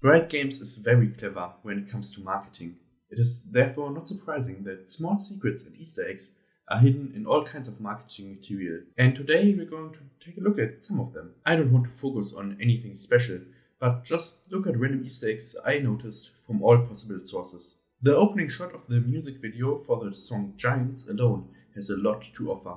Riot Games is very clever when it comes to marketing. It is therefore not surprising that small secrets and Easter eggs are hidden in all kinds of marketing material. And today we're going to take a look at some of them. I don't want to focus on anything special, but just look at random Easter eggs I noticed from all possible sources. The opening shot of the music video for the song Giants alone has a lot to offer.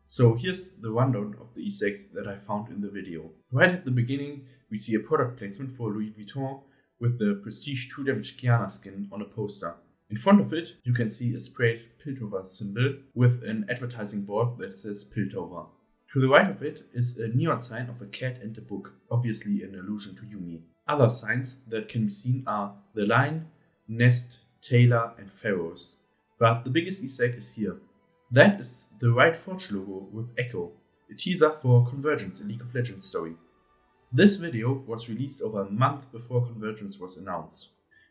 So here's the rundown of the Easter eggs that I found in the video. Right at the beginning, we see a product placement for Louis Vuitton with the Prestige 2 Damage Kiana skin on a poster. In front of it, you can see a sprayed Piltover symbol with an advertising board that says Piltover. To the right of it is a neon sign of a cat and a book, obviously an allusion to Yumi. Other signs that can be seen are the Lion, Nest, Taylor and Pharaohs. But the biggest Easter egg is here. That is the Riot Forge logo with Echo, a teaser for Convergence, a League of Legends story. This video was released over a month before Convergence was announced.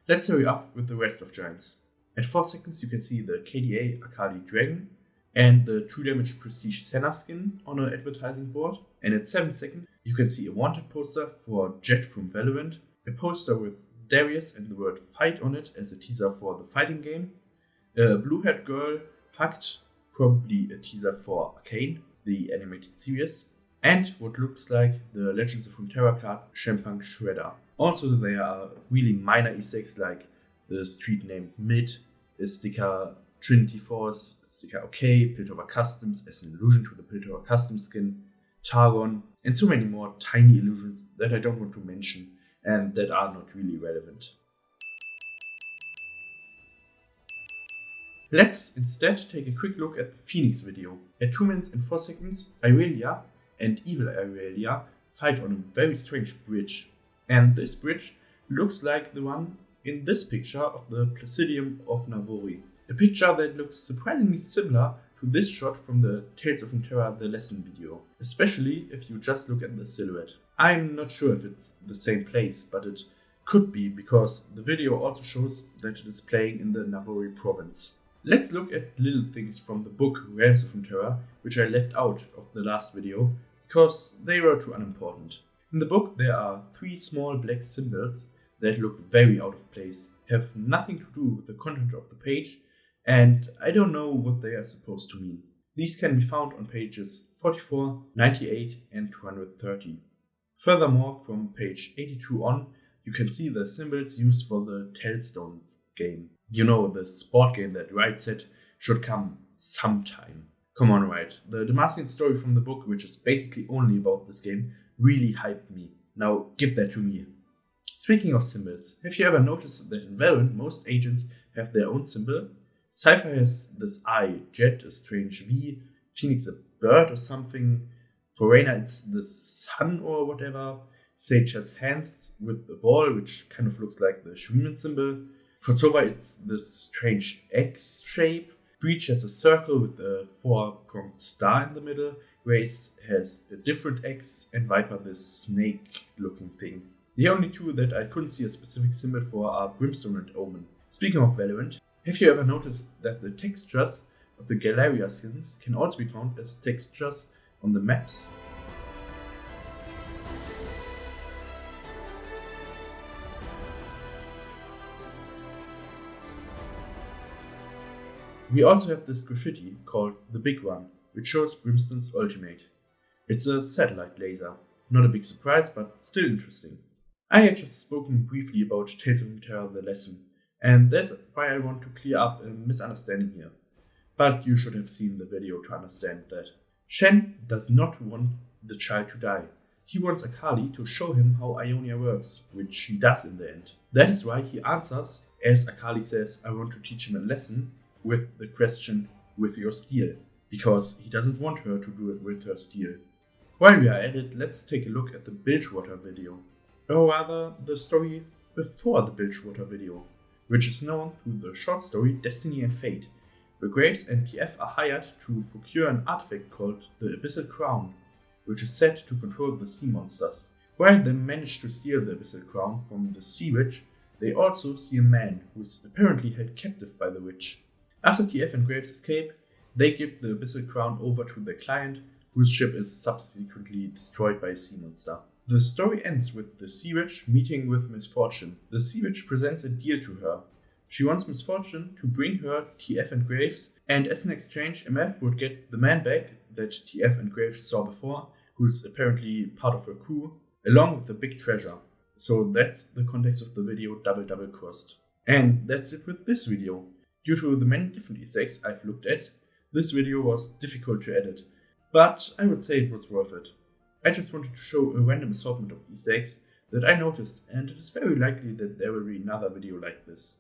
Let's hurry up with the rest of Giants. At 4 seconds you can see the KDA Akali Dragon and the True Damage Prestige Senna skin on an advertising board. And at 7 seconds you can see a wanted poster for Jet from Valorant, a poster with Darius and the word fight on it as a teaser for the fighting game, a blue-haired girl hugged, probably a teaser for Arcane, the animated series, and what looks like the Legends of Runeterra card Shampunk Shredder. Also there are really minor Easter eggs like the street named Mid, a sticker Trinity Force, a sticker OK, Piltover Customs as an allusion to the Piltover Custom skin, Targon, and so many more tiny illusions that I don't want to mention and that are not really relevant. Let's instead take a quick look at the Phoenix video. At 2 minutes and 4 seconds, Irelia and Evil Irelia fight on a very strange bridge. And this bridge looks like the one in this picture of the Placidium of Navori. A picture that looks surprisingly similar to this shot from the Tales of Runeterra The Lesson video, especially if you just look at the silhouette. I'm not sure if it's the same place, but it could be because the video also shows that it is playing in the Navori province. Let's look at little things from the book Realms of Runeterra, which I left out of the last video because they were too unimportant. In the book there are 3 small black symbols that look very out of place, have nothing to do with the content of the page, and I don't know what they are supposed to mean. These can be found on pages 44, 98 and 230. Furthermore, from page 82 on, you can see the symbols used for the Tellstones game. You know, the sport game that Riot said should come sometime. Come on, Riot. The Demacian story from the book, which is basically only about this game, really hyped me. Now give that to me. Speaking of symbols, have you ever noticed that in Valorant most agents have their own symbol? Cypher has this eye, Jet a strange V, Phoenix a bird or something, for Reyna it's the sun or whatever, Sage has hands with a ball which kind of looks like the Shuriman symbol, for Sova it's this strange X shape, Breach has a circle with a 4-pronged star in the middle, Raze has a different X, and Viper this snake looking thing. The only 2 that I couldn't see a specific symbol for are Brimstone and Omen. Speaking of Valorant, have you ever noticed that the textures of the Galeria skins can also be found as textures on the maps? We also have this graffiti called The Big One, which shows Brimstone's ultimate. It's a satellite laser. Not a big surprise, but still interesting. I had just spoken briefly about Tales of Runeterra The Lesson, and that's why I want to clear up a misunderstanding here. But you should have seen the video to understand that. Shen does not want the child to die. He wants Akali to show him how Ionia works, which she does in the end. That is why he answers, as Akali says, I want to teach him a lesson, with the question, with your steel, because he doesn't want her to do it with her steel. While we are at it, let's take a look at the Bilgewater video, or rather the story before the Bilgewater video, which is known through the short story Destiny and Fate, where Graves and TF are hired to procure an artifact called the Abyssal Crown, which is said to control the sea monsters. While they manage to steal the Abyssal Crown from the Sea Witch, they also see a man who is apparently held captive by the witch. After TF and Graves escape, they give the Abyssal Crown over to their client, whose ship is subsequently destroyed by a sea monster. The story ends with the Sea Witch meeting with Misfortune. The Sea Witch presents a deal to her. She wants Misfortune to bring her TF and Graves, and as an exchange, MF would get the man back that TF and Graves saw before, who's apparently part of her crew, along with the big treasure. So that's the context of the video double crossed. And that's it with this video. Due to the many different Easter eggs I've looked at, this video was difficult to edit, but I would say it was worth it. I just wanted to show a random assortment of Easter eggs that I noticed, and it is very likely that there will be another video like this.